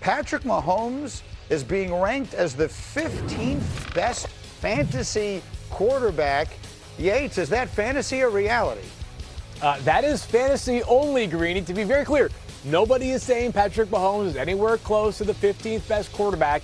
Patrick Mahomes is being ranked as the 15th best fantasy quarterback. Yates, is that fantasy or reality? That is fantasy only, Greeny. To be very clear, nobody is saying Patrick Mahomes is anywhere close to the 15th best quarterback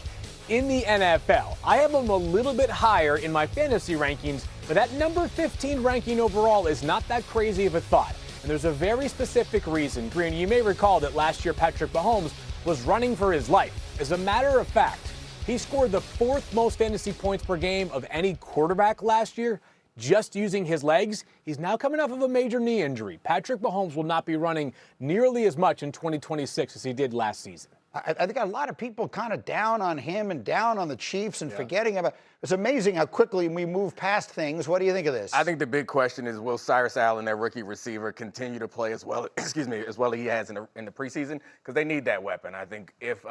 in the NFL. I have him a little bit higher in my fantasy rankings, but that number 15 ranking overall is not that crazy of a thought. And there's a very specific reason. Greeny, you may recall that last year Patrick Mahomes was running for his life. As a matter of fact, he scored the 4th most fantasy points per game of any quarterback last year, just using his legs. He's now coming off of a major knee injury. Patrick Mahomes will not be running nearly as much in 2026 as he did last season. I think a lot of people kind of down on him and down on the Chiefs and forgetting about. It's amazing how quickly we move past things. What do you think of this? I think the big question is, will Cyrus Allen, their rookie receiver, continue to play as well? As well as he has in the preseason, because they need that weapon. I think if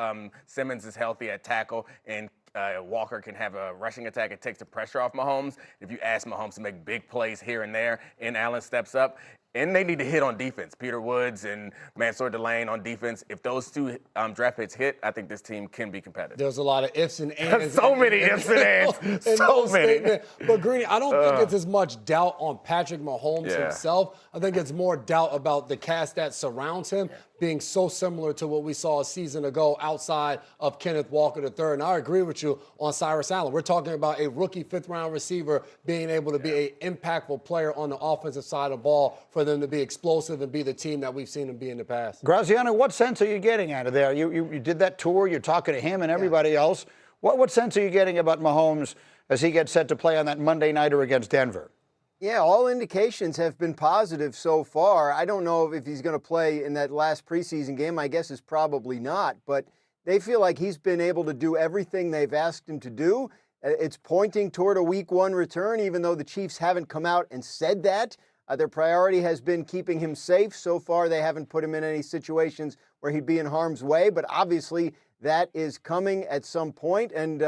Simmons is healthy at tackle and Walker can have a rushing attack, it takes the pressure off Mahomes. If you ask Mahomes to make big plays here and there, and Allen steps up. And they need to hit on defense. Peter Woods and Mansour Delane on defense. If those two draft picks hit, I think this team can be competitive. There's a lot of ifs and ands. So many ifs and ands. So many. But, Greeny, I don't think it's as much doubt on Patrick Mahomes himself. I think it's more doubt about the cast that surrounds him being so similar to what we saw a season ago outside of Kenneth Walker III. And I agree with you on Cyrus Allen. We're talking about a rookie 5th-round receiver being able to be an impactful player on the offensive side of the ball for them to be explosive and be the team that we've seen them be in the past. Graziano, what sense are you getting out of there? You did that tour. You're talking to him and everybody else. What sense are you getting about Mahomes as he gets set to play on that Monday nighter against Denver? Yeah, all indications have been positive so far. I don't know if he's going to play in that last preseason game. My guess is probably not. But they feel like he's been able to do everything they've asked him to do. It's pointing toward a Week 1 return, even though the Chiefs haven't come out and said that. Their priority has been keeping him safe. So far, they haven't put him in any situations where he'd be in harm's way. But obviously, that is coming at some point. And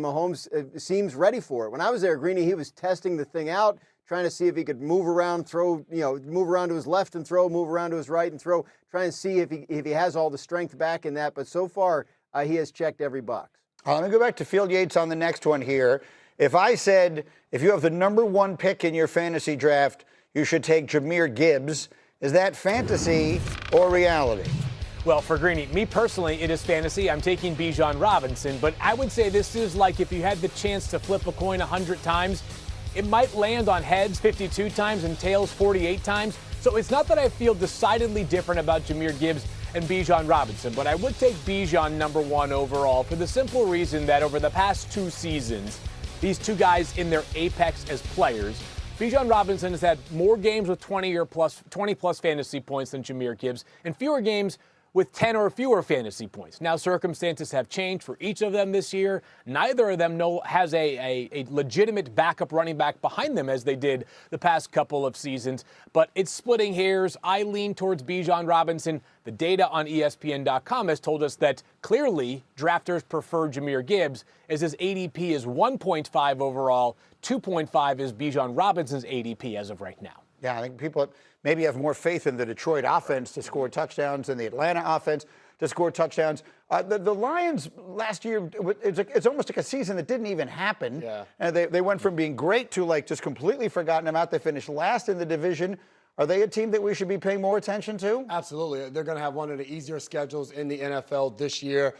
Mahomes seems ready for it. When I was there, Greeny, he was testing the thing out, trying to see if he could move around, throw, move around to his left and throw, move around to his right and throw, trying to see if he has all the strength back in that. But so far, he has checked every box. Let me go back to Field Yates on the next one here. If I said, if you have the number 1 pick in your fantasy draft, you should take Jahmyr Gibbs, is that fantasy or reality? Well, for Greeny, me personally, it is fantasy. I'm taking Bijan Robinson, but I would say this is like if you had the chance to flip a coin 100 times, it might land on heads 52 times and tails 48 times. So it's not that I feel decidedly different about Jahmyr Gibbs and Bijan Robinson, but I would take Bijan number 1 overall for the simple reason that over the past 2 seasons, these two guys in their apex as players, Bijan Robinson has had more games with 20 plus fantasy points than Jahmyr Gibbs, and fewer games with 10 or fewer fantasy points. Now, circumstances have changed for each of them this year. Neither of them has a legitimate backup running back behind them as they did the past couple of seasons. But it's splitting hairs. I lean towards Bijan Robinson. The data on ESPN.com has told us that clearly drafters prefer Jahmyr Gibbs, as his ADP is 1.5 overall. 2.5 is Bijan Robinson's ADP as of right now. Yeah, I think people maybe have more faith in the Detroit offense to score touchdowns than the Atlanta offense to score touchdowns. The Lions last year, it's almost like a season that didn't even happen. Yeah. And they went from being great to like just completely forgotten about. They finished last in the division. Are they a team that we should be paying more attention to? Absolutely. They're going to have one of the easier schedules in the NFL this year.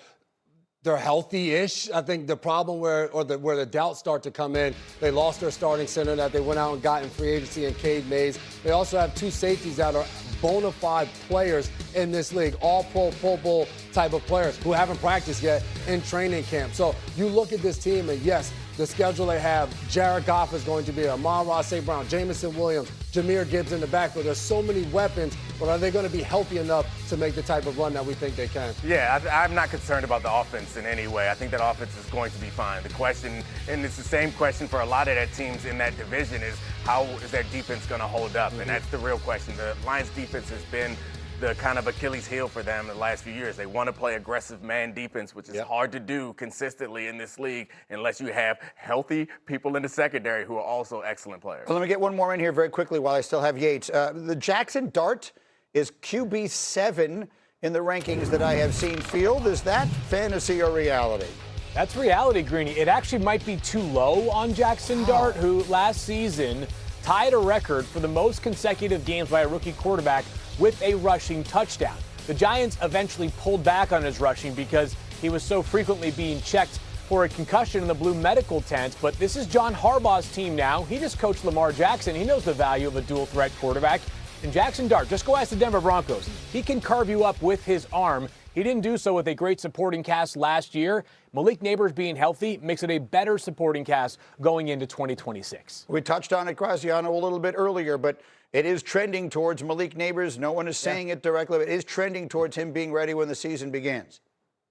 They're healthy-ish. I think the problem where the doubts start to come in, they lost their starting center that they went out and got in free agency in Cade Mays. They also have 2 safeties that are bona fide players in this league, all Pro Bowl type of players who haven't practiced yet in training camp. So you look at this team, and yes, the schedule they have, Jared Goff is going to be there, Amon-Ra St. Brown, Jamison Williams, Jahmyr Gibbs in the backfield. There's so many weapons, but are they going to be healthy enough to make the type of run that we think they can? Yeah, I'm not concerned about the offense in any way. I think that offense is going to be fine. The question, and it's the same question for a lot of their teams in that division, is how is their defense going to hold up? And that's the real question. The Lions defense has been the kind of Achilles heel for them the last few years. They want to play aggressive man defense, which is hard to do consistently in this league unless you have healthy people in the secondary who are also excellent players. Well, let me get one more in here very quickly while I still have Yates. The Jackson Dart is QB7 in the rankings that I have seen. Field, is that fantasy or reality? That's reality, Greeny. It actually might be too low on Jackson Dart, who last season tied a record for the most consecutive games by a rookie quarterback with a rushing touchdown. The Giants eventually pulled back on his rushing because he was so frequently being checked for a concussion in the blue medical tent. But this is John Harbaugh's team now. He just coached Lamar Jackson. He knows the value of a dual threat quarterback. And Jackson Dart, just go ask the Denver Broncos. He can carve you up with his arm. He didn't do so with a great supporting cast last year. Malik Neighbors being healthy makes it a better supporting cast going into 2026. We touched on it, Graziano, a little bit earlier, but it is trending towards Malik Neighbors. No one is saying it directly, but it is trending towards him being ready when the season begins.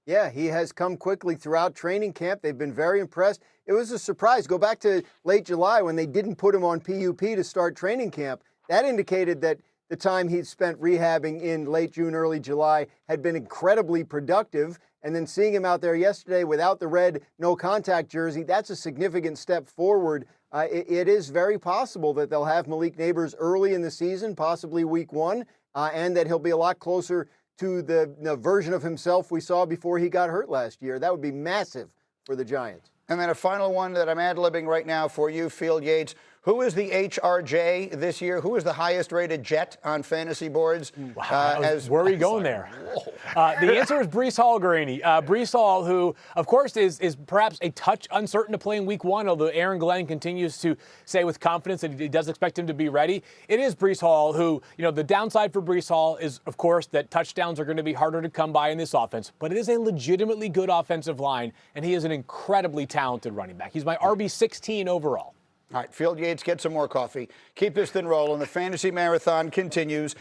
Yeah, he has come quickly throughout training camp. They've been very impressed. It was a surprise. Go back to late July when they didn't put him on PUP to start training camp. That indicated that the time he'd spent rehabbing in late June, early July had been incredibly productive. And then seeing him out there yesterday without the red no contact jersey, that's a significant step forward. It is very possible that they'll have Malik Neighbors early in the season, possibly week 1, and that he'll be a lot closer to the version of himself we saw before he got hurt last year. That would be massive for the Giants. And then a final one that I'm ad-libbing right now for you, Field Yates. Who is the HRJ this year? Who is the highest-rated Jet on fantasy boards? Where are you going there? The answer is Breece Hall, Greeny. Breece Hall, who, of course, is perhaps a touch uncertain to play in week 1, although Aaron Glenn continues to say with confidence that he does expect him to be ready. It is Breece Hall who, the downside for Breece Hall is, of course, that touchdowns are going to be harder to come by in this offense. But it is a legitimately good offensive line, and he is an incredibly talented running back. He's my RB16 overall. All right, Field Yates, get some more coffee. Keep this thing rolling. The fantasy marathon continues.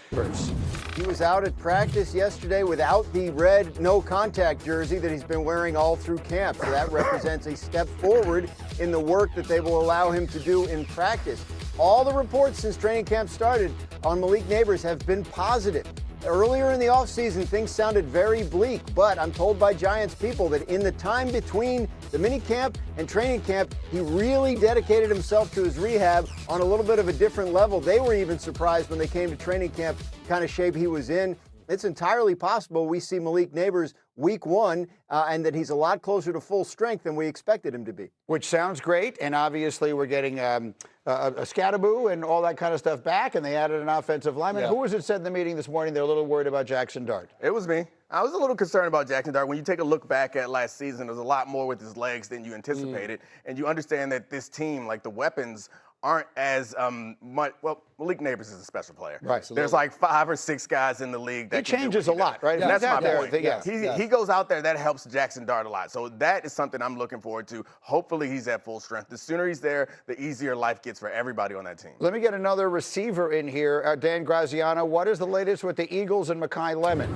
He was out at practice yesterday without the red no-contact jersey that he's been wearing all through camp. So that represents a step forward in the work that they will allow him to do in practice. All the reports since training camp started on Malik Neighbors have been positive. Earlier in the offseason, things sounded very bleak, but I'm told by Giants people that in the time between the minicamp and training camp, he really dedicated himself to his rehab on a little bit of a different level. They were even surprised when they came to training camp, kind of shape he was in. It's entirely possible we see Malik Neighbors week 1 and that he's a lot closer to full strength than we expected him to be. Which sounds great, and obviously we're getting a Scattaboo and all that kind of stuff back, and they added an offensive lineman. Yeah. Who was it said in the meeting this morning they're a little worried about Jackson Dart? It was me. I was a little concerned about Jackson Dart. When you take a look back at last season, there was a lot more with his legs than you anticipated, and you understand that this team, like the weapons, aren't as much. Well, Malik Neighbors is a special player. Right. There's like 5 or 6 guys in the league that he changes a lot, right? Yeah, that's my point. Yeah. He goes out there, that helps Jackson Dart a lot. So that is something I'm looking forward to. Hopefully he's at full strength. The sooner he's there, the easier life gets for everybody on that team. Let me get another receiver in here. Dan Graziano, what is the latest with the Eagles and Makai Lemon?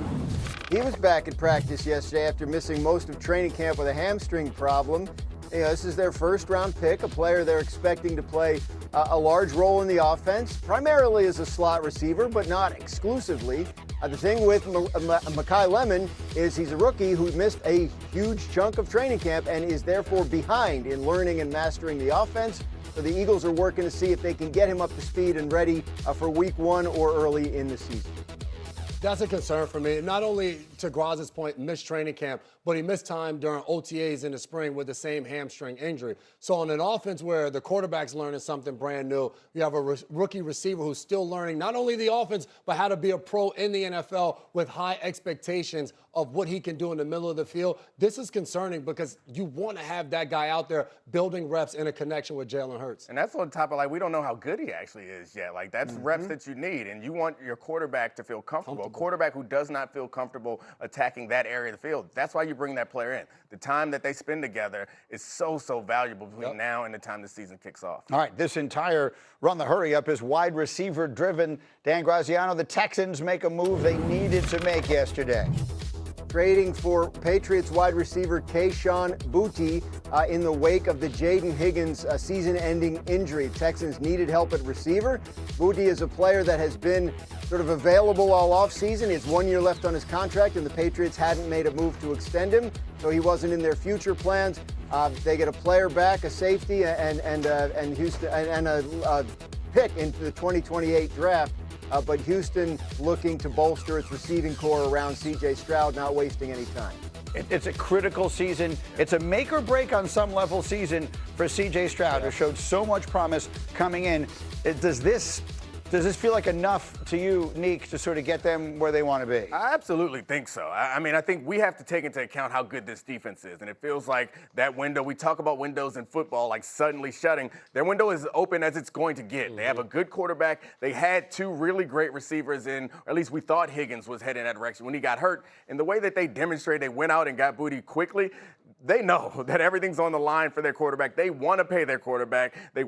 He was back at practice yesterday after missing most of training camp with a hamstring problem. This is their first-round pick, a player they're expecting to play a large role in the offense, primarily as a slot receiver, but not exclusively. The thing with Makai Lemon is he's a rookie who missed a huge chunk of training camp and is therefore behind in learning and mastering the offense. So the Eagles are working to see if they can get him up to speed and ready for week 1 or early in the season. That's a concern for me. Not only, to Graz's point, missed training camp, but he missed time during OTAs in the spring with the same hamstring injury. So on an offense where the quarterback's learning something brand new, you have a rookie receiver who's still learning not only the offense, but how to be a pro in the NFL with high expectations of what he can do in the middle of the field. This is concerning because you want to have that guy out there building reps in a connection with Jalen Hurts. And that's on top of, we don't know how good he actually is yet. That's reps that you need, and you want your quarterback to feel comfortable. A quarterback who does not feel comfortable attacking that area of the field, that's why you bring that player in. The time that they spend together is so valuable between now and the time the season kicks off. All right, this entire Run the Hurry Up is wide receiver driven. Dan Graziano, the Texans make a move they needed to make yesterday. Trading for Patriots wide receiver Kayshon Boutte in the wake of the Jaden Higgins season-ending injury. Texans needed help at receiver. Boutte is a player that has been sort of available all offseason. He has 1 year left on his contract, and the Patriots hadn't made a move to extend him, so he wasn't in their future plans. They get a player back, a safety, and Houston, and a pick into the 2028 draft. but Houston looking to bolster its receiving core around C.J. Stroud, not wasting any time. It's a critical season. It's a make or break on some level season for C.J. Stroud, who showed so much promise coming in. Does this feel like enough to you, Neek, to sort of get them where they want to be? I absolutely think so. I mean, I think we have to take into account how good this defense is. And it feels like that window, we talk about windows in football like suddenly shutting. Their window is open as it's going to get. They have a good quarterback. They had two really great receivers in, or at least we thought Higgins was heading that direction when he got hurt. And the way that they demonstrated, they went out and got booty quickly. They know that everything's on the line for their quarterback. They want to pay their quarterback. They